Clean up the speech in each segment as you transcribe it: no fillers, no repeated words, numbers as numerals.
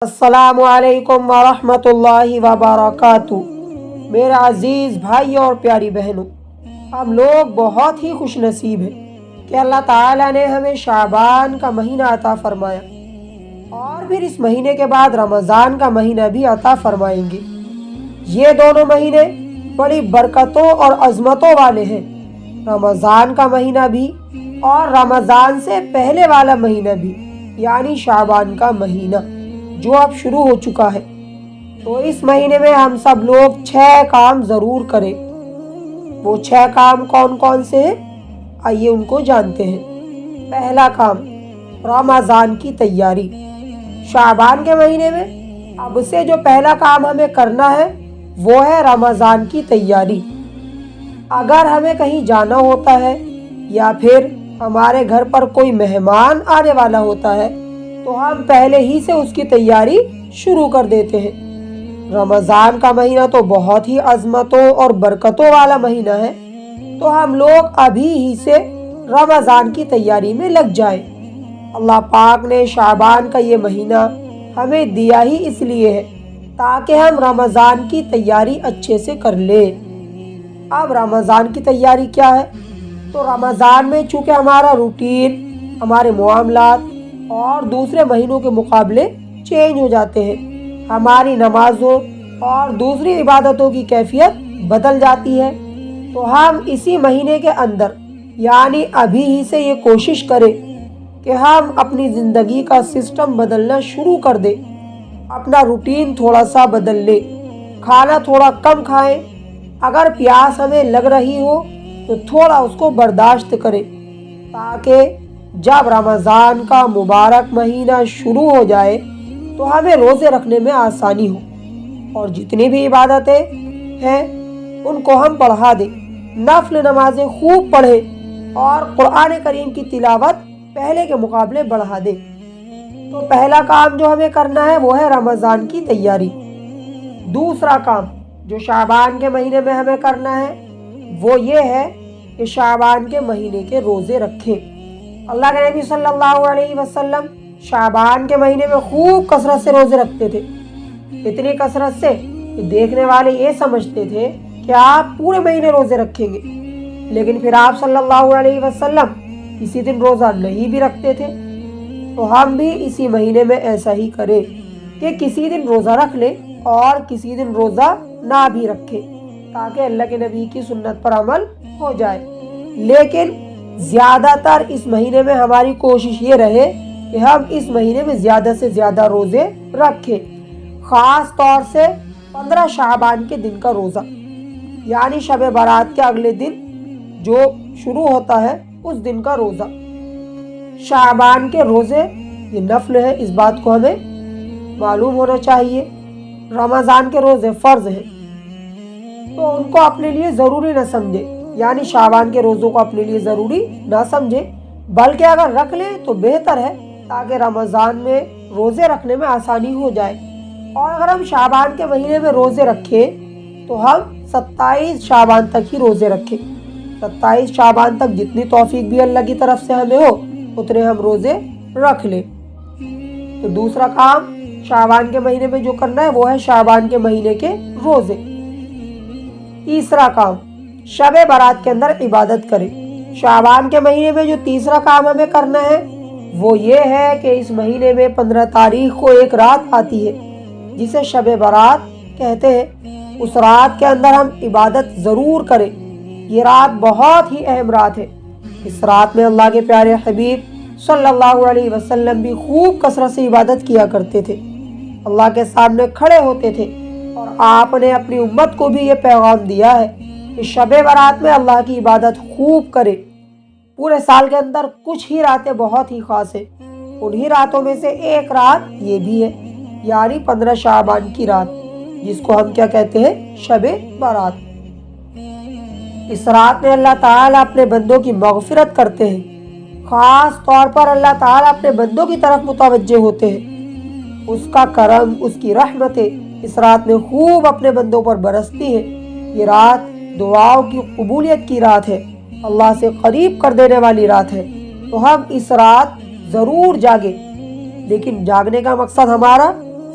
अस्सलामु अलैकुम वरहमतुल्लाहि वबरकातुहू। मेरे अजीज़ भाई और प्यारी बहनों, हम लोग बहुत ही खुश नसीब हैं कि अल्लाह ताला ने हमें शाबान का महीना अता फरमाया और फिर इस महीने के बाद रमज़ान का महीना भी अता फरमाएंगे। ये दोनों महीने बड़ी बरकतों और अज़मतों वाले हैं। रमज़ान का महीना भी और रमज़ान से पहले वाला महीना भी, यानी शाबान का महीना जो अब शुरू हो चुका है। तो इस महीने में हम सब लोग 6 काम ज़रूर करें। वो 6 काम कौन कौन से हैं, आइए उनको जानते हैं। पहला काम, रमज़ान की तैयारी। शाबान के महीने में अब से जो पहला काम हमें करना है वो है रमज़ान की तैयारी। अगर हमें कहीं जाना होता है या फिर हमारे घर पर कोई मेहमान आने वाला होता है तो हम पहले ही से उसकी तैयारी शुरू कर देते हैं। रमज़ान का महीना तो बहुत ही अज़मतों और बरकतों वाला महीना है, तो हम लोग अभी ही से रमज़ान की तैयारी में लग जाएं। अल्लाह पाक ने शाबान का ये महीना हमें दिया ही इसलिए है ताकि हम रमज़ान की तैयारी अच्छे से कर लें। अब रमज़ान की तैयारी क्या है? तो रमज़ान में चूँकि हमारा रूटीन, हमारे मामलात और दूसरे महीनों के मुकाबले चेंज हो जाते हैं, हमारी नमाजों और दूसरी इबादतों की कैफियत बदल जाती है, तो हम इसी महीने के अंदर यानी अभी ही से ये कोशिश करें कि हम अपनी ज़िंदगी का सिस्टम बदलना शुरू कर दें। अपना रूटीन थोड़ा सा बदल लें, खाना थोड़ा कम खाएं। अगर प्यास हमें लग रही हो तो थोड़ा उसको बर्दाश्त करें ताकि जब रमज़ान का मुबारक महीना शुरू हो जाए तो हमें रोज़े रखने में आसानी हो और जितनी भी इबादतें हैं उनको हम बढ़ा दें। नफल नमाजें खूब पढ़ें और कुरान करीम की तिलावत पहले के मुकाबले बढ़ा दें। तो पहला काम जो हमें करना है वो है रमज़ान की तैयारी। दूसरा काम जो शाबान के महीने में हमें करना है वो ये है कि शाबान के महीने के रोज़े रखें। अल्लाह के नबी सल्लल्लाहु अलैहि वसल्लम शाबान के महीने में खूब कसरत से रोज़े रखते थे। इतनी कसरत से कि देखने वाले ये समझते थे कि आप पूरे महीने रोज़े रखेंगे, लेकिन फिर आप सल्लल्लाहु अलैहि वसल्लम किसी दिन रोज़ा नहीं भी रखते थे। तो हम भी इसी महीने में ऐसा ही करें कि किसी दिन रोज़ा रख लें और किसी दिन रोज़ा ना भी रखें ताकि अल्लाह के नबी की सुन्नत पर अमल हो जाए। लेकिन ज़्यादातर इस महीने में हमारी कोशिश ये रहे कि हम इस महीने में ज़्यादा से ज़्यादा रोज़े रखें, ख़ास तौर से 15 शाबान के दिन का रोज़ा, यानी शब बारात के अगले दिन जो शुरू होता है उस दिन का रोज़ा। शाबान के रोज़े ये नफल है, इस बात को हमें मालूम होना चाहिए। रमज़ान के रोज़े फ़र्ज़ हैं, तो उनको अपने लिए ज़रूरी न समझे, यानी शाबान के रोज़ों को अपने लिए ज़रूरी ना समझे, बल्कि अगर रख लें तो बेहतर है ताकि रमज़ान में रोज़े रखने में आसानी हो जाए। और अगर हम शाबान के महीने में रोज़े रखें तो हम 27 शाबान तक ही रोज़े रखें। 27 शाबान तक जितनी तौफीक भी अल्लाह की तरफ से हमें हो उतने हम रोज़े रख लें। तो दूसरा काम शाबान के महीने में जो करना है वो है शाबान के महीने के रोज़े। तीसरा काम, शब बारात के अंदर इबादत करें। शाबान के महीने में जो तीसरा काम हमें करना है वो ये है कि इस महीने में 15 तारीख को एक रात आती है जिसे शब बारात कहते हैं। उस रात के अंदर हम इबादत ज़रूर करें। ये रात बहुत ही अहम रात है। इस रात में अल्लाह के प्यारे हबीब सल्लल्लाहु अलैहि वसल्लम भी खूब कसरत से इबादत किया करते थे, अल्लाह के सामने खड़े होते थे और आपने अपनी उम्मत को भी ये पैगाम दिया है कि शब बारात में अल्लाह की इबादत खूब करे। पूरे साल के अंदर कुछ ही रातें बहुत ही खास है, उन्हीं रातों में से एक रात ये भी है, यानी 15 शाबान की रात, जिसको हम क्या कहते हैं, शब बारात। इस रात में अल्लाह ताला अपने बंदों की मग़फ़िरत करते हैं। ख़ास तौर पर अल्लाह ताला अपने बंदों की तरफ मुतवज्जे होते हैं। उसका करम, उसकी रहमतें इस रात में खूब अपने बंदों पर बरसती है। ये रात दुआओं की कबूलियत की रात है, अल्लाह से करीब कर देने वाली रात है। तो हम इस रात ज़रूर जागे, लेकिन जागने का मकसद हमारा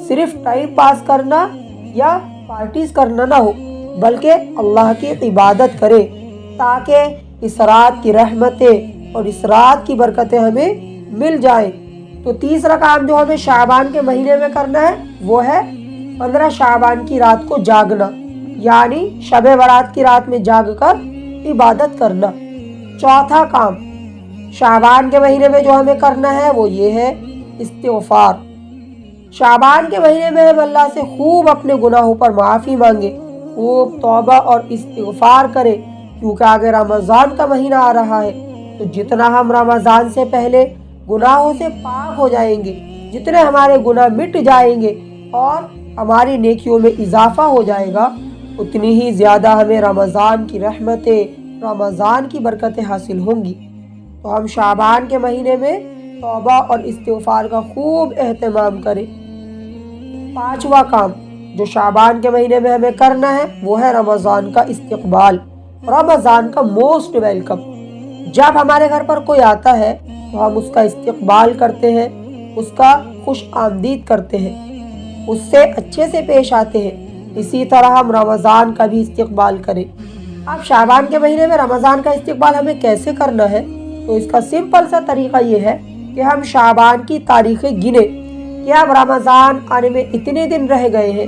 صرف ٹائم پاس کرنا یا پارٹیز کرنا نہ ہو، بلکہ اللہ کی عبادت کرے تاکہ اس رات کی رحمتیں اور اس رات کی برکتیں ہمیں مل جائیں۔ تو تیسرا کام جو ہمیں شعبان کے مہینے میں کرنا ہے وہ ہے 15 شعبان کی رات کو جاگنا، یعنی شب برات کی رات میں جاگ کر عبادت کرنا۔ چوتھا کام شعبان کے مہینے میں جو ہمیں کرنا ہے وہ یہ ہے استغفار۔ شعبان کے مہینے میں ہم اللہ سے خوب اپنے گناہوں پر معافی مانگے، خوب توبہ اور استغفار کرے، کیونکہ آگے رمضان کا مہینہ آ رہا ہے۔ تو جتنا ہم رمضان سے پہلے گناہوں سے پاک ہو جائیں گے، جتنے ہمارے گناہ مٹ جائیں گے اور ہماری نیکیوں میں اضافہ ہو جائے گا، اتنی ہی زیادہ ہمیں رمضان کی رحمتیں، رمضان کی برکتیں حاصل ہوں گی۔ تو ہم شعبان کے مہینے میں توبہ اور استغفار کا خوب اہتمام کریں۔ پانچواں کام جو شعبان کے مہینے میں ہمیں کرنا ہے وہ ہے رمضان کا استقبال، رمضان کا موسٹ ویلکم۔ جب ہمارے گھر پر کوئی آتا ہے تو ہم اس کا استقبال کرتے ہیں، اس کا خوش آمدید کرتے ہیں، اس سے اچھے سے پیش آتے ہیں۔ اسی طرح ہم رمضان کا بھی استقبال کریں۔ اب شعبان کے مہینے میں رمضان کا استقبال ہمیں کیسے کرنا ہے؟ تو اس کا سمپل سا طریقہ یہ ہے کہ ہم شعبان کی تاریخیں گنیں کہ اب رمضان آنے میں اتنے دن رہ گئے ہیں،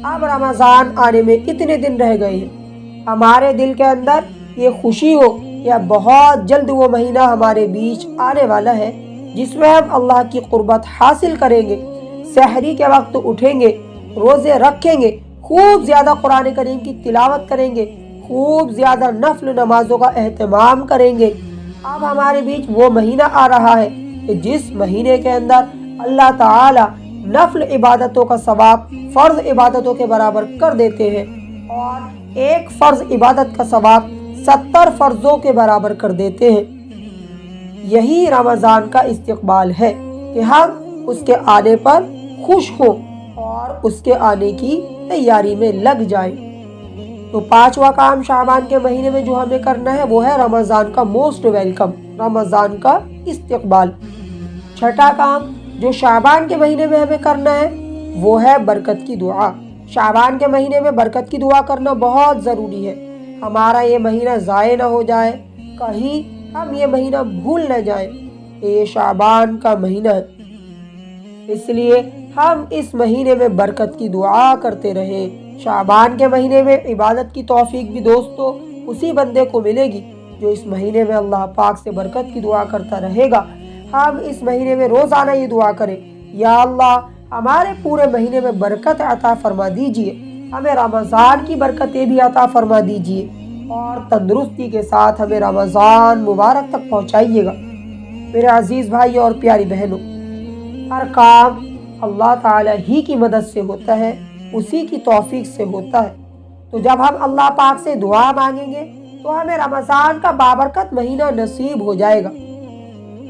اب رمضان آنے میں اتنے دن رہ گئے ہیں۔ ہمارے دل کے اندر یہ خوشی ہو کہ اب بہت جلد وہ مہینہ ہمارے بیچ آنے والا ہے جس میں ہم اللہ کی قربت حاصل کریں گے، سحری کے وقت اٹھیں گے، روزے رکھیں گے، خوب زیادہ قرآن کریم کی تلاوت کریں گے، خوب زیادہ نفل نمازوں کا اہتمام کریں گے۔ اب ہمارے بیچ وہ مہینہ آ رہا ہے کہ جس مہینے کے اندر اللہ تعالی نفل عبادتوں کا ثواب فرض عبادتوں کے برابر کر دیتے ہیں، اور ایک فرض عبادت کا ثواب 70 فرضوں کے برابر کر دیتے ہیں۔ یہی رمضان کا استقبال ہے کہ ہم اس کے آنے پر خوش ہوں اور اس کے آنے کی تیاری میں لگ جائیں۔ تو پانچواں کام شعبان کے مہینے میں جو ہمیں کرنا ہے وہ ہے رمضان کا موسٹ ویلکم، رمضان کا استقبال۔ چھٹا کام جو شعبان کے مہینے میں ہمیں کرنا ہے وہ ہے برکت کی دعا۔ شعبان کے مہینے میں برکت کی دعا کرنا بہت ضروری ہے۔ ہمارا یہ مہینہ ضائع نہ ہو جائے، کہیں ہم یہ مہینہ بھول نہ جائیں کہ یہ شعبان کا مہینہ ہے۔ اس لیے ہم اس مہینے میں برکت کی دعا کرتے رہیں۔ شعبان کے مہینے میں عبادت کی توفیق بھی دوستو اسی بندے کو ملے گی جو اس مہینے میں اللہ پاک سے برکت کی دعا کرتا رہے گا۔ ہم اس مہینے میں روزانہ یہ دعا کریں، یا اللہ ہمارے پورے مہینے میں برکت عطا فرما دیجئے، ہمیں رمضان کی برکتیں بھی عطا فرما دیجئے، اور تندرستی کے ساتھ ہمیں رمضان مبارک تک پہنچائیے گا۔ میرے عزیز بھائی اور پیاری بہنوں، ہر کام اللہ تعالی ہی کی مدد سے ہوتا ہے، اسی کی توفیق سے ہوتا ہے۔ تو جب ہم اللہ پاک سے دعا مانگیں گے تو ہمیں رمضان کا بابرکت مہینہ نصیب ہو جائے گا۔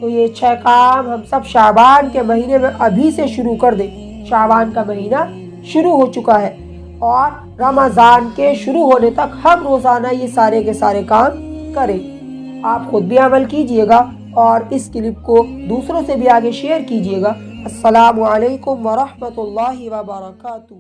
تو یہ 6 کام ہم سب شعبان کے مہینے میں ابھی سے شروع کر دیں۔ شعبان کا مہینہ شروع ہو چکا ہے اور رمضان کے شروع ہونے تک ہم روزانہ یہ سارے کے سارے کام کریں۔ آپ خود بھی عمل کیجئے گا اور اس کلپ کو دوسروں سے بھی آگے شیئر کیجئے گا۔ السلام علیکم ورحمۃ اللہ وبرکاتہ۔